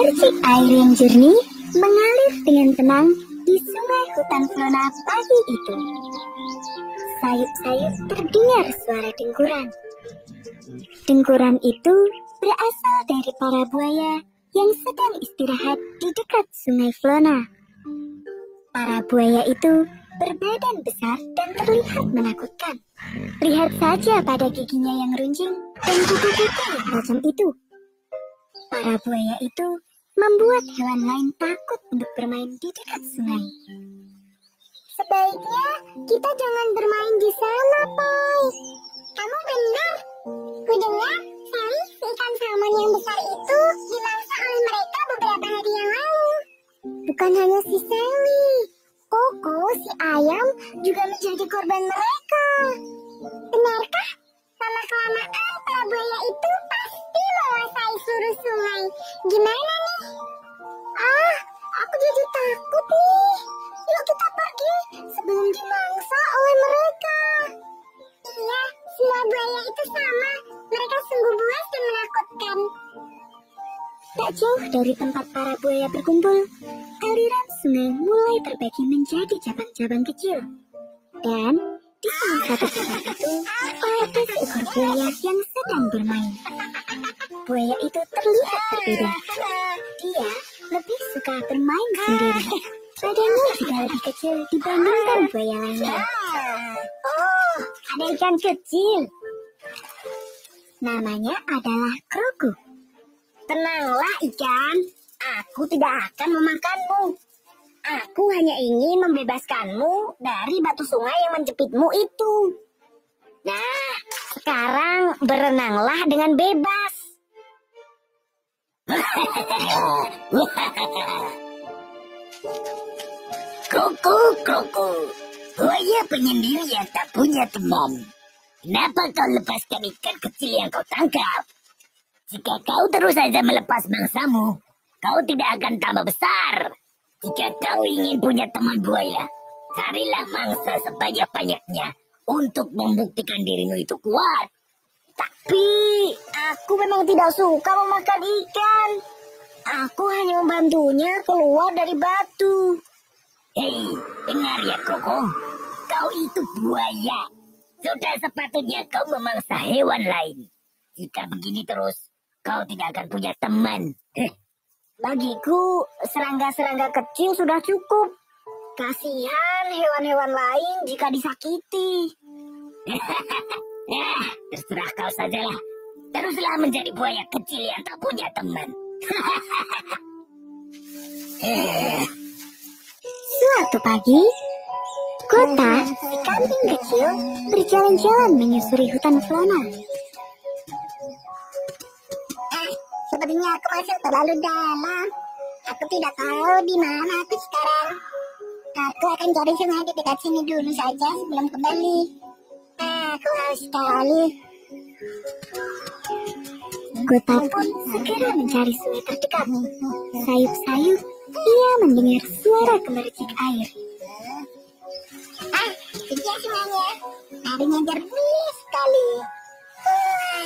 Gemercik air yang jernih mengalir dengan tenang di sungai hutan Flona pagi itu. Sayup-sayup terdengar suara dengkuran. Dengkuran itu berasal dari para buaya yang sedang istirahat di dekat sungai Flona. Para buaya itu berbadan besar dan terlihat menakutkan. Lihat saja pada giginya yang runcing dan kuku-kuku yang tajam itu. Para buaya itu membuat hewan lain takut untuk bermain di dekat sungai. Sebaiknya kita jangan bermain di sana, Pai. Kamu benar. Kudengar Sally, si ikan salmon yang besar itu dimangsa oleh mereka beberapa hari yang lalu. Bukan hanya si Sally, Koko, si ayam juga menjadi korban mereka. Benarkah? Lama-kelamaan para buaya itu pasti menguasai seluruh sungai. Gimana nih? Aku jadi takut nih. Yuk kita pergi sebelum dimangsa oleh mereka. Iya, semua buaya itu sama. Mereka sungguh buas dan menakutkan. Tak jauh dari tempat para buaya berkumpul, aliran sungai mulai terbagi menjadi cabang-cabang kecil. Dan di salah satu cabang itu, ada seekor buaya yang sedang bermain. Buaya itu terlihat berbeda. Dia lebih suka bermain sendiri. Badannya juga lebih kecil dibandingkan buaya lainnya. Oh, ada ikan kecil. Namanya adalah Kroko. Tenanglah ikan, aku tidak akan memakanmu. Aku hanya ingin membebaskanmu dari batu sungai yang menjepitmu itu. Nah, sekarang berenanglah dengan bebas. Kroko, buaya penyendiri yang tak punya teman. Kenapa kau lepaskan ikan kecil yang kau tangkap? Jika kau terus saja melepas mangsamu, kau tidak akan tambah besar. Jika kau ingin punya teman buaya, carilah mangsa sebanyak-banyaknya untuk membuktikan dirimu itu kuat. Tapi aku memang tidak suka memakan ikan. Aku hanya membantunya keluar dari batu. Hei, dengar ya Kroko, kau itu buaya. Sudah sepatutnya kau memangsa hewan lain. Jika begini terus, kau tidak akan punya teman. Bagiku, serangga-serangga kecil sudah cukup. Kasihan hewan-hewan lain jika disakiti. Terserah kau sajalah. Teruslah menjadi buaya kecil yang tak punya teman. Suatu pagi, Kota, si kambing kecil, berjalan-jalan menyusuri hutan Flona. Sepertinya aku masuk terlalu dalam. Aku tidak tahu di mana aku sekarang. Aku akan cari sungai di dekat sini dulu saja sebelum kembali. Aku haus sekali. Kota pun segera mencari sungai terdekat. Sayup-sayup, ia mendengar suara gemercik air. Kecil sungainya. Airnya jernih sekali.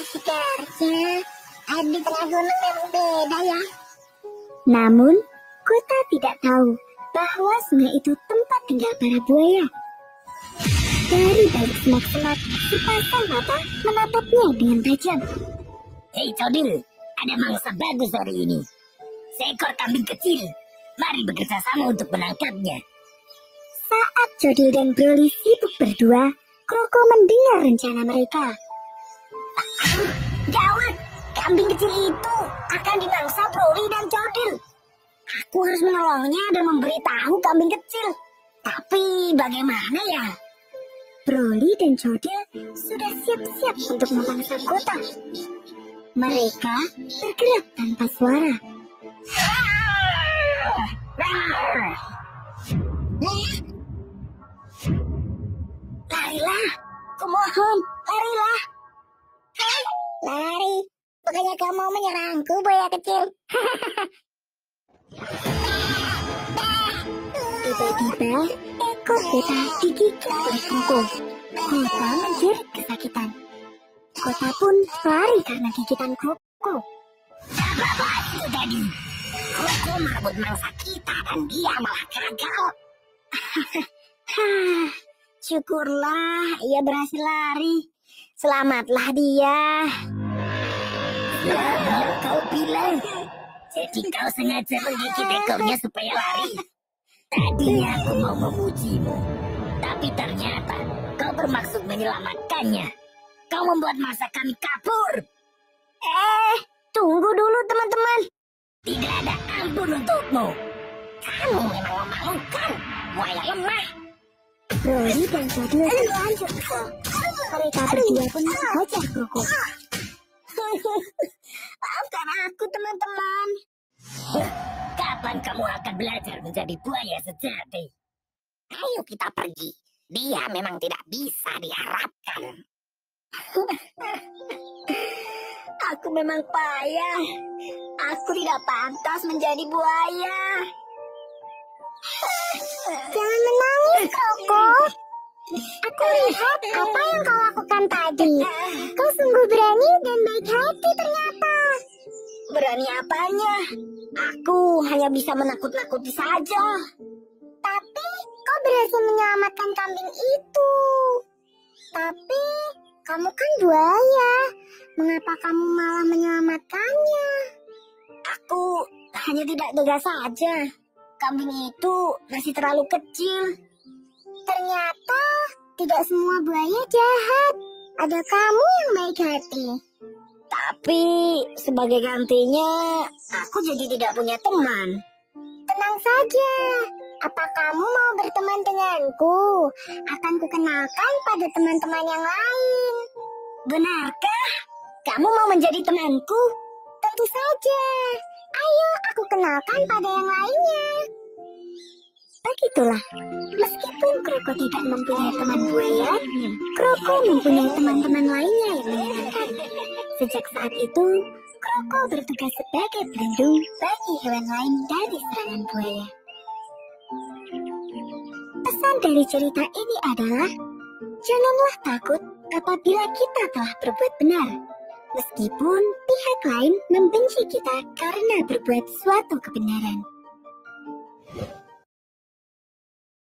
Segarnya. Air di tengah gunung memang beda ya. Namun, Kota tidak tahu bahwa sungai itu tempat tinggal para buaya. Dari balik semak-semak, sepasang mata menatapnya dengan tajam. Hei Codil, ada mangsa bagus hari ini. Seekor kambing kecil. Mari bekerja sama untuk menangkapnya. Saat Codil dan Broly sibuk berdua, Kroko mendengar rencana mereka. Gawat! Kambing kecil itu akan dimangsa Broly dan Codil. Aku harus menolongnya dan memberitahu kambing kecil. Tapi bagaimana ya? Broly dan Codil sudah siap-siap untuk memangsa Kota. Mereka bergerak tanpa suara. Larilah, kumohon, larilah. Lari, bukannya kau mau menyerangku, buaya kecil. Tiba-tiba, ekor Kota digigit oleh Kroko. Kota menjerit kesakitan. Kota pun lari karena gigitan Kroko. Apa itu tadi? Kroko merebut mangsa kita dan dia malah gagal. Syukurlah ia berhasil lari. Selamatlah dia. Selamat kau bilang. Jadi kau sengaja menggigit ekornya supaya lari. Tadinya aku mau memujimu, tapi ternyata kau bermaksud menyelamatkannya. Kau membuat mangsa kami kabur. Tunggu dulu teman-teman. Tidak ada ampun untukmu. Kamu memang memalukan, buaya lemah. Broly dan Jadil terlanjur kesal. Mereka berdua pun menghajar Kroko. Maafkan aku teman-teman. Kapan kamu akan belajar menjadi buaya sejati? Ayo kita pergi. Dia memang tidak bisa diharapkan. Aku memang payah. Aku tidak pantas menjadi buaya. Jangan menangis, Kroko. Aku lihat apa yang kau lakukan tadi. Kau sungguh berani dan baik hati ternyata. Berani apanya? Aku hanya bisa menakut-nakuti saja. Tapi kau berhasil menyelamatkan kambing itu. Tapi kamu kan buaya. Mengapa kamu malah menyelamatkannya? Aku hanya tidak tega saja. Kambing itu masih terlalu kecil. Ternyata tidak semua buaya jahat. Ada kamu yang baik hati. Tapi sebagai gantinya, aku jadi tidak punya teman. Tenang saja. Apa kamu mau berteman denganku? Akan kukenalkan pada teman-teman yang lain. Benarkah? Kamu mau menjadi temanku? Tentu saja. Ayo aku kenalkan pada yang lainnya. Begitulah. Meskipun Kroko tidak mempunyai teman buaya, Kroko mempunyai teman-teman lainnya yang menyenangkan. Sejak saat itu, Kroko bertugas sebagai pelindung bagi hewan lain dari serangan buaya. Pesan dari cerita ini adalah, janganlah takut apabila kita telah berbuat benar, meskipun pihak lain membenci kita karena berbuat suatu kebenaran.